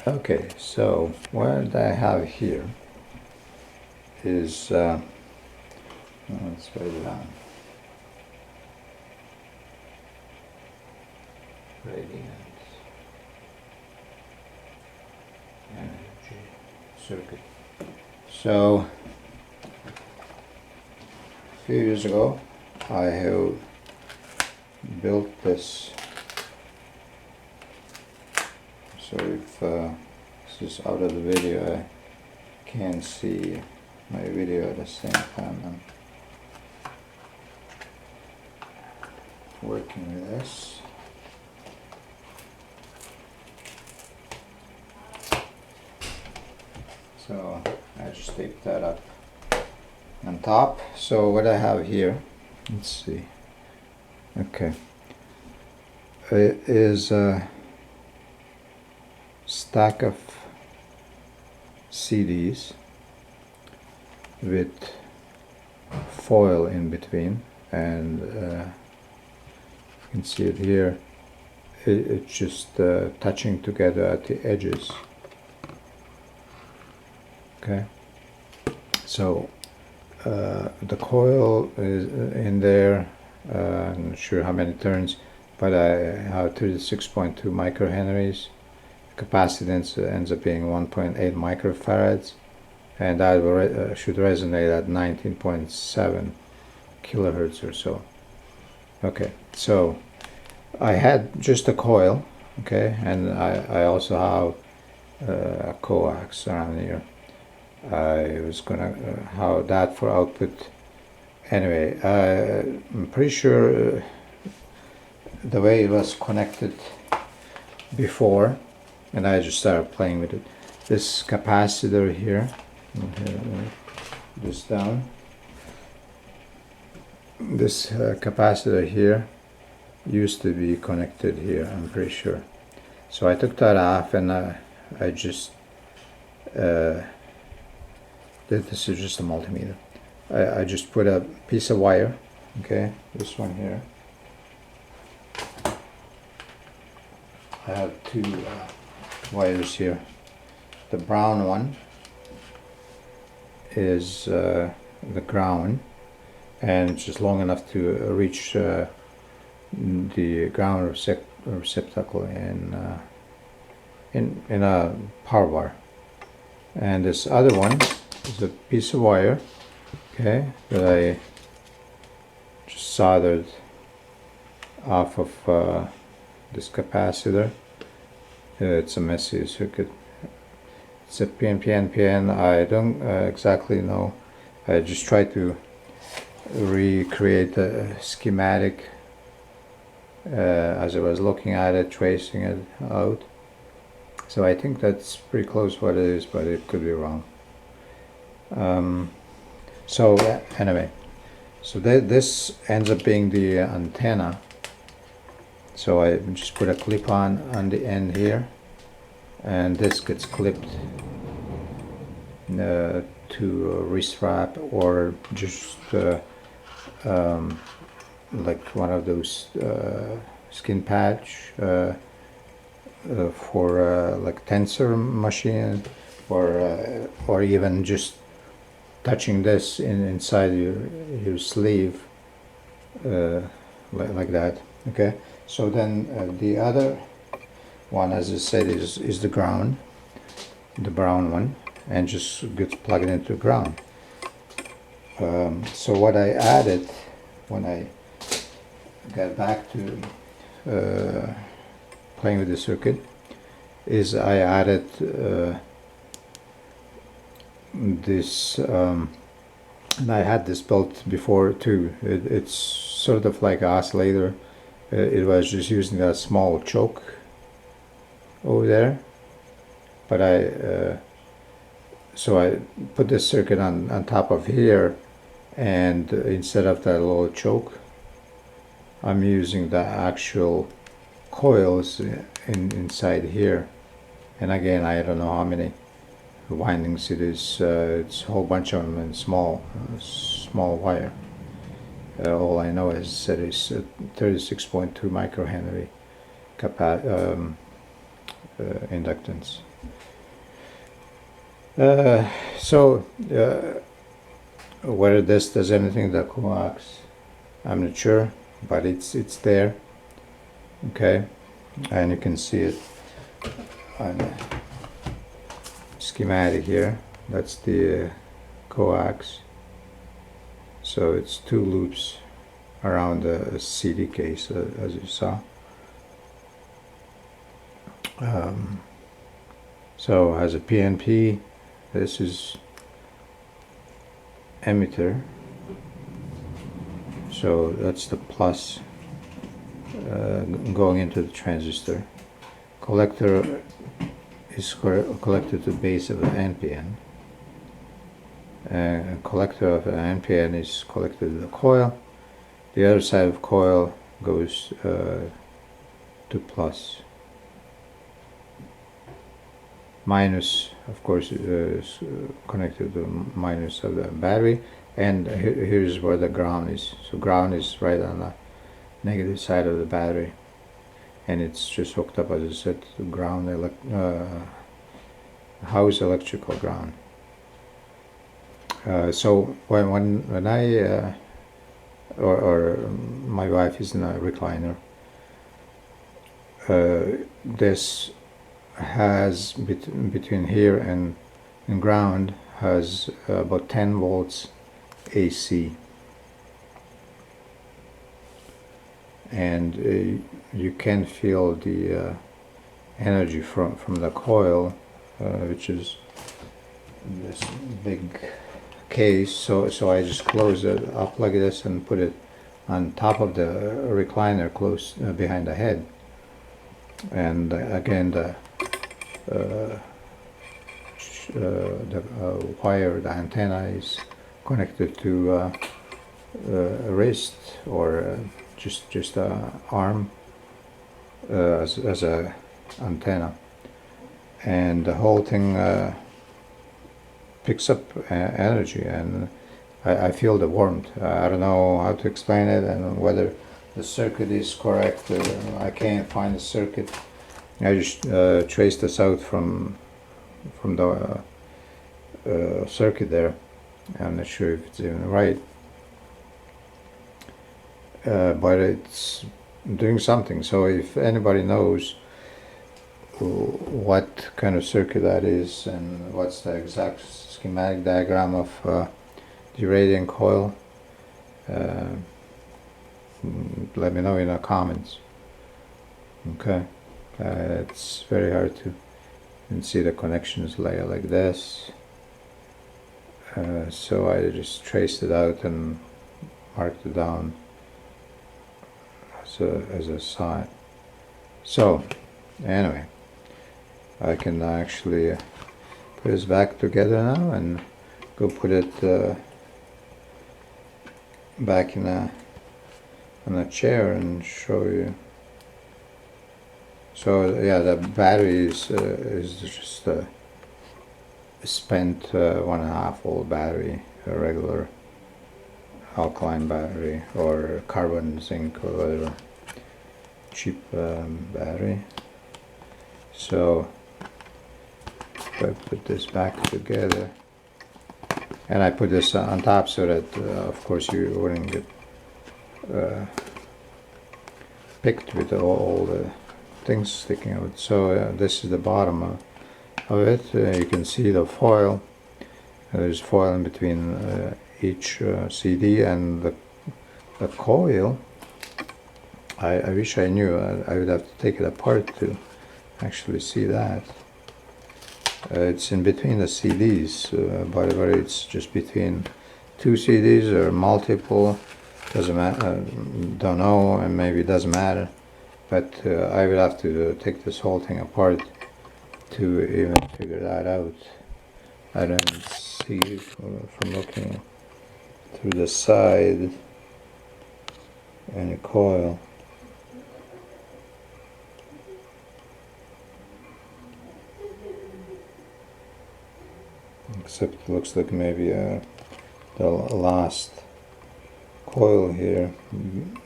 Okay, so what I have here is, let's write it down. RadiantEnergy circuit. So a few years ago I have built this. So if this is out of the video, I can't see my video at the same time. I'm working with this. So I just taped that up on top. So what I have here, let's see. Okay, it is a stack of CDs with foil in between, and you can see it here. It's just touching together at the edges. Okay, so the coil is in there. I'm not sure how many turns, but I have 36.2 microhenries. Capacitance ends up being 1.8 microfarads, and that should resonate at 19.7 kilohertz or so. Okay, so I had just a coil, okay, and I also have a coax around here. I was gonna have that for output. Anyway, I'm pretty sure the way it was connected before, and I just started playing with it. This capacitor here, this down. This capacitor here used to be connected here, I'm pretty sure. So I took that off, and I just this is just a multimeter. I just put a piece of wire, okay, this one here. I have two wires here. The brown one is the ground, and it's just long enough to reach the ground receptacle in a power bar. And this other one is a piece of wire, okay, that I just soldered off of this capacitor. It's a messy circuit. It's a PNP. I don't exactly know. I just tried to recreate a schematic as I was looking at it, tracing it out. So I think that's pretty close what it is, but it could be wrong. So anyway, so this ends up being the antenna. So I just put a clip on the end here, and this gets clipped to a wrist strap, or just like one of those skin patch for like tensor machine, or even just touching this inside your sleeve, like that. Okay, so then the other one, as I said, is the ground, the brown one, and just gets plugged into the ground. So what I added when I got back to playing with the circuit is I added this, and I had this built before too. It's sort of like an oscillator. It was just using a small choke over there, but so I put this circuit on top of here, and instead of that little choke, I'm using the actual coils inside here. And again, I don't know how many windings it is. It's a whole bunch of them in small wire. All I know is that it's 36.2 microhenry inductance. So whether this does anything to the coax, I'm not sure, but it's there. Okay, and you can see it on the schematic here. That's the coax. So it's 2 loops around the CD case, as you saw. So has a PNP. This is emitter. So that's the plus going into the transistor. Collector is collected to base of the NPN. Collector of an NPN is collected to the coil. The other side of coil goes to plus. Minus, of course, is connected to minus of the battery, and here's where the ground is. So ground is right on the negative side of the battery, and it's just hooked up, as I said, to ground, house electrical ground. So when I or my wife is in a recliner, this has between here and ground has about 10 volts AC, and you can feel the energy from the coil, which is this big case. So I just close it up like this and put it on top of the recliner, close behind the head, and again the wire, the antenna is connected to a wrist or just a arm as a antenna, and the whole thing picks up energy, and I feel the warmth. I don't know how to explain it and whether the circuit is correct. I can't find the circuit. I just traced this out from the circuit there. I'm not sure if it's even right, but it's doing something. So if anybody knows what kind of circuit that is and what's the exact schematic diagram of the radiant coil, let me know in the comments. Okay. It's very hard to see the connections layer like this, so I just traced it out and marked it down as a sign. So anyway, I can actually put this back together now and go put it back in on a chair and show you. So yeah, the battery is just a spent 1.5 volt battery, a regular alkaline battery or carbon zinc or whatever, cheap battery. So if I put this back together, and I put this on top so that of course you wouldn't get picked with all the things sticking out. So this is the bottom of it. You can see the foil. There's foil in between each CD and the coil. I wish I knew. I would have to take it apart to actually see that. It's in between the CDs, but whether it's just between 2 CDs or multiple, doesn't matter. Don't know, and maybe it doesn't matter. But I would have to take this whole thing apart to even figure that out. I don't see from looking through the side any coil. Except it looks like maybe the last coil here,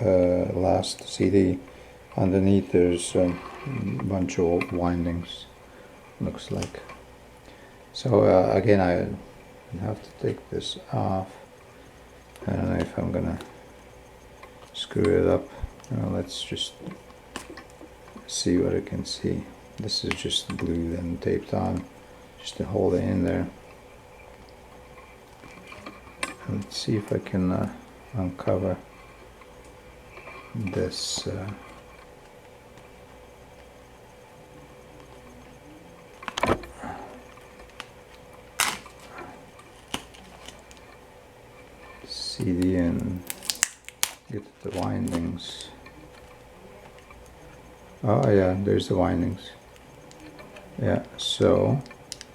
last CD. Underneath there's a bunch of windings. looks like. So again, I have to take this off. I don't know if I'm gonna screw it up. Let's just see what I can see. This is just glued and taped on just to hold it in there. Let's see if I can uncover this. CD and get the windings. Oh yeah, there's the windings. Yeah, so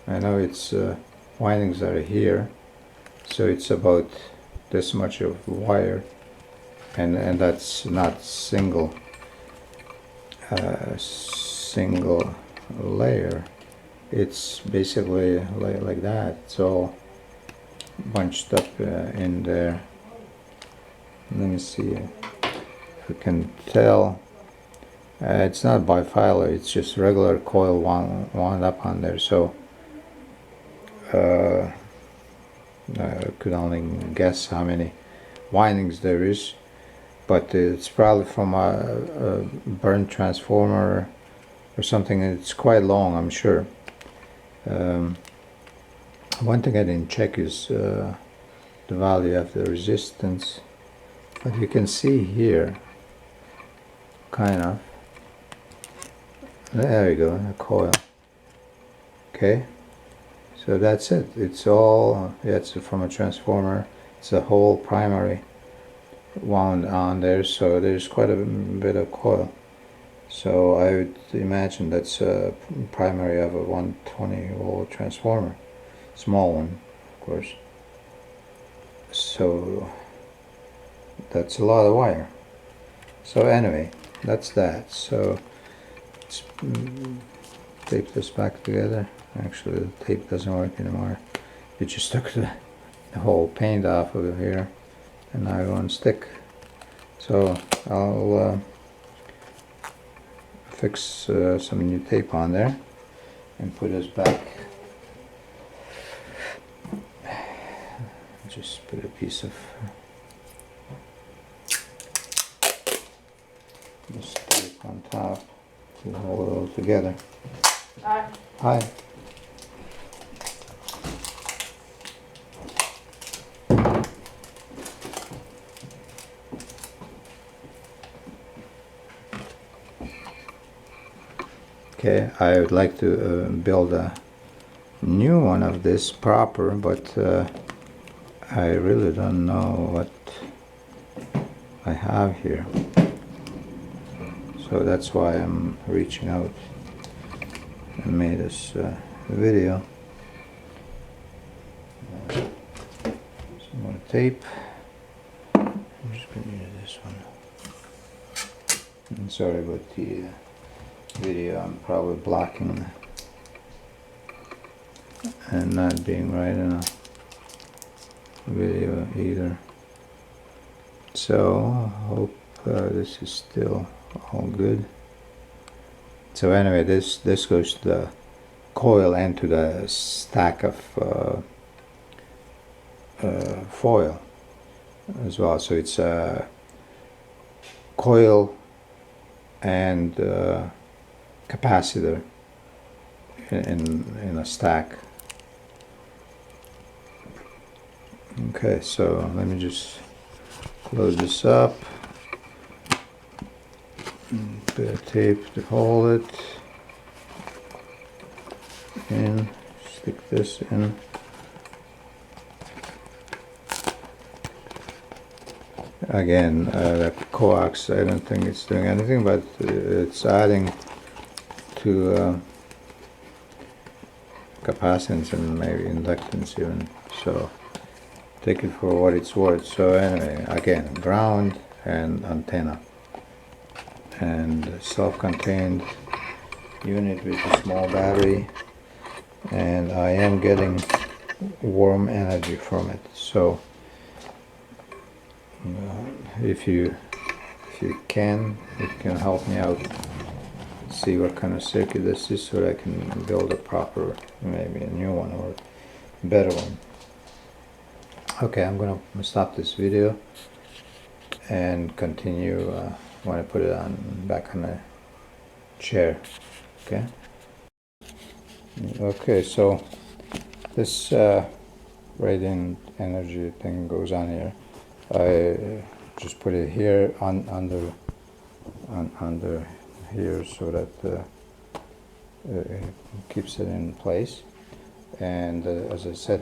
I know it's windings are here, so it's about this much of wire, and that's not single single layer. It's basically like that. It's all bunched up in there. Let me see if you can tell. It's not bifilar, it's just regular coil wound up on there. So I could only guess how many windings there is, but it's probably from a burnt transformer or something. It's quite long, I'm sure. One thing I didn't check is the value of the resistance, but you can see here, kind of. There we go, a coil. Okay, so that's it. It's all, yeah, it's from a transformer. It's a whole primary wound on there, so there's quite a bit of coil. So I would imagine that's a primary of a 120 volt transformer. Small one, of course. So that's a lot of wire. So anyway, that's that. So let's tape this back together. Actually, the tape doesn't work anymore. It just took the whole paint off of here, and now it won't stick. So I'll fix some new tape on there and put this back. Just put a piece of this tape on top to hold it all together. Hi. Hi. Okay, I would like to build a new one of this proper, but I really don't know what I have here. So that's why I'm reaching out and made this video. Some more tape. I'm just going to use this one. I'm sorry about the video. I'm probably blocking and not being right in a video either. So I hope this is still all good. So anyway, this goes to the coil and to the stack of foil as well. So it's a coil and capacitor in a stack. Okay, so let me just close this up. Bit of tape to hold it in. Stick this in. Again, the coax, I don't think it's doing anything, but it's adding to capacitance and maybe inductance even. So take it for what it's worth. So anyway, again, ground and antenna, and self-contained unit with a small battery, and I am getting warm energy from it. So if you can, it can help me out see what kind of circuit this is so that I can build a proper, maybe a new one or a better one. Okay, I'm gonna stop this video and continue when I put it on back on the chair. Okay. Okay, so this radiant energy thing goes on here. I just put it here under here so that it keeps it in place. And as I said,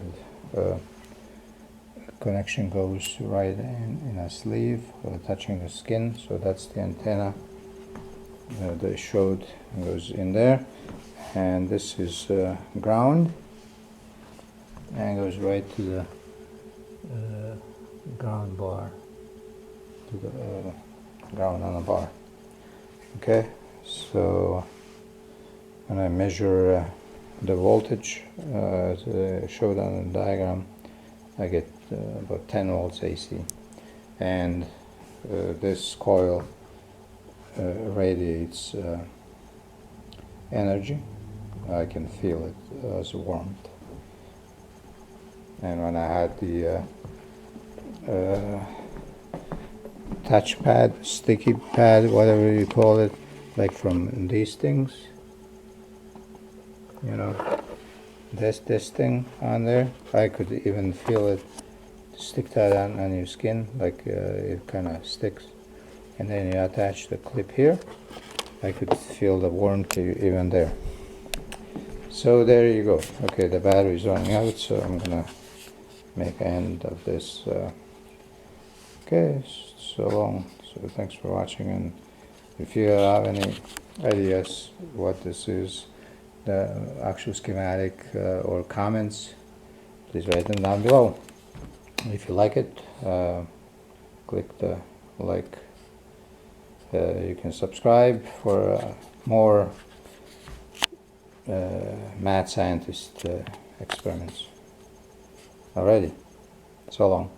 connection goes right in a sleeve, touching the skin. So that's the antenna they showed goes in there, and this is ground, and goes right to the ground bar, to the ground on the bar. Okay, so when I measure the voltage as I showed on the diagram, I get about 10 volts AC, and this coil radiates energy. I can feel it as warmth. And when I had the touch pad, sticky pad, whatever you call it, like from these things, you know, this thing on there, I could even feel it stick that on your skin, like it kind of sticks. And then you attach the clip here, I could feel the warmth even there. So there you go. Okay, the battery's running out, so I'm gonna make an end of this. Okay, so long. So thanks for watching, and if you have any ideas what this is, the actual schematic or comments, please write them down below. If you like it, click the like. You can subscribe for more mad scientist experiments. Alrighty, so long.